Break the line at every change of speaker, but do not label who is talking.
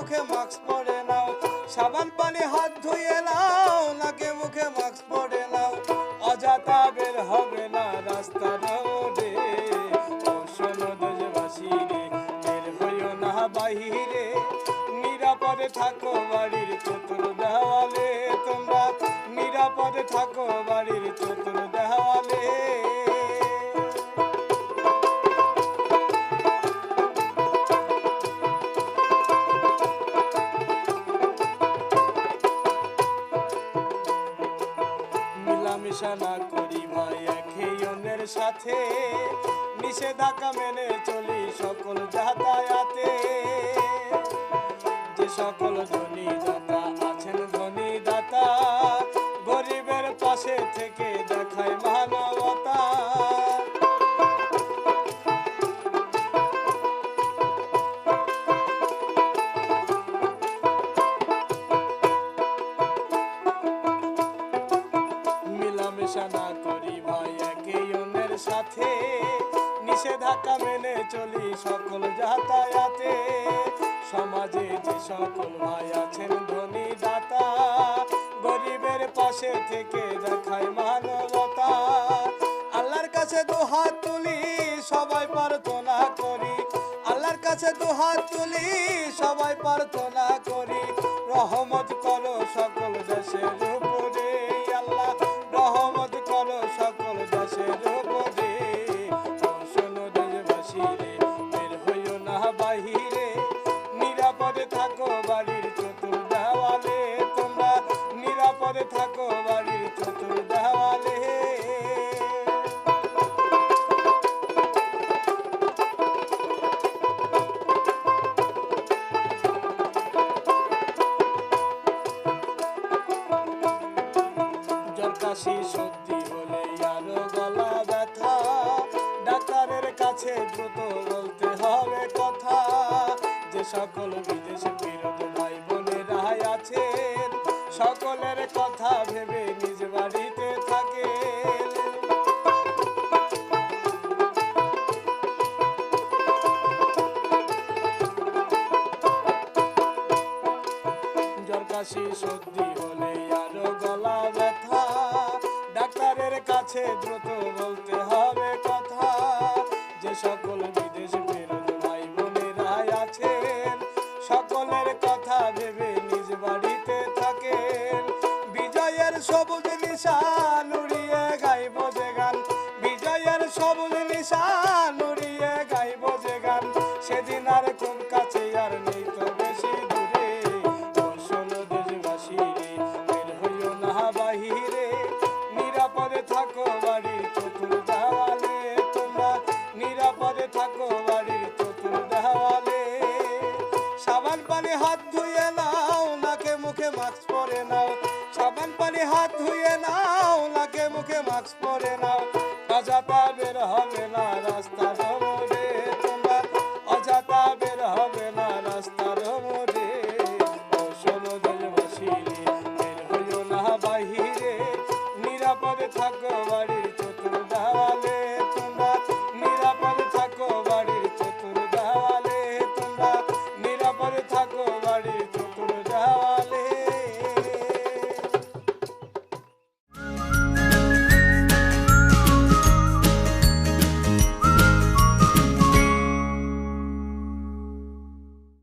মুখে মাস্ক পরে নাও, সাবান পানি হাত ধুয়ে নাও, নাকে মুখে মাস্ক পরে নাও, অযথা বের হবে না রাস্তার মোড়ে। ও শোনো দেশবাসী রে, বের হইও না বাহিরে, নিরাপদে থাকো বাড়ির চতুর দেওয়ালে, তোমরা নিরাপদে থাকো বাড়ির চতুর দেওয়ালে। মিলামিশা না করি ভাই একে অন্যের সাথে, নিষেধাজ্ঞা মেনে চলি সকল যাতায়াতে। যে সকল ধনী দাতা আছেন ধনী দাতা, গরিবের পাশে থেকে দেখায় মানবতা। মিলামেশা না করি ভাই একে অন্যের সাথে, নিষেধাজ্ঞা মেনে চলি সকল যাতায়াতে। সমাজে যে সকল ভাই আছেন ধনী দাতা, গরিবের পাশে থেকে দেখায় মানবতা। আল্লাহর কাছে দুহাত তুলি সবাই প্রার্থনা করি, আল্লাহর কাছে দুহাত তুলি সবাই প্রার্থনা করি, রহমত করো সকল দেশের উপরে আল্লাহ, রহমত করো সকল দেশের উপরে। শোনো দেশবাসী রে, বের হইও না বাহিরে, নিরাপদে থাকো বাড়ির চতুর দেওয়ালে, তোমরা নিরাপদে থাকো বাড়ির চতুর দেওয়ালে। জ্বর কাশি সর্দি হলে আরো গলা ব্যথা, ডাক্তারের কাছে দ্রুত বলতে হবে কথা। যে সকল বিদেশ ফেরত ভাই বোনেরা আছেন, সকলের কথা ভেবে নিজ বাড়িতে থাকেন। জ্বর কাশি সর্দি হলে আরো গলা ব্যথা, ডাক্তারের কাছে দ্রুত বলতে হবে কথা। যে সকল বিদেশ ফেরত ভাই বোনেরা আছেন, সকলের কথা ভেবে নিজ বাড়িতে থাকেন। বিজয়ের সবুজ নিশান উড়িয়ে গাইব যে গান, বিজয়ের সবুজ নিশান উড়িয়ে গাইব যে গান, সেদিন আর খুব কাছে আর নেই তো বেশি দূরে। ও শোনো দেশবাসী রে, বের হইও না বাহিরে, নিরাপদে থাকো বাড়ির চতুর দেওয়ালে, তোমরা নিরাপদে থাকো বাড়ির চতুর দেওয়ালে। সাবান পানি হাত ধুয়ে নাও, নাকে মুখে মাস্ক পরে নাও, সাবান পানি হাত ধুয়ে নাও, নাকে মুখে মাস্ক পরে নাও, অযথা বের হবে না রাস্তার মোড়ে, তোমরা অযথা বের হবে না রাস্তার মোড়ে। ও শোনো দেশবাসী রে, বের হইও না বাহিরে, নিরাপদে থাকো বাড়ি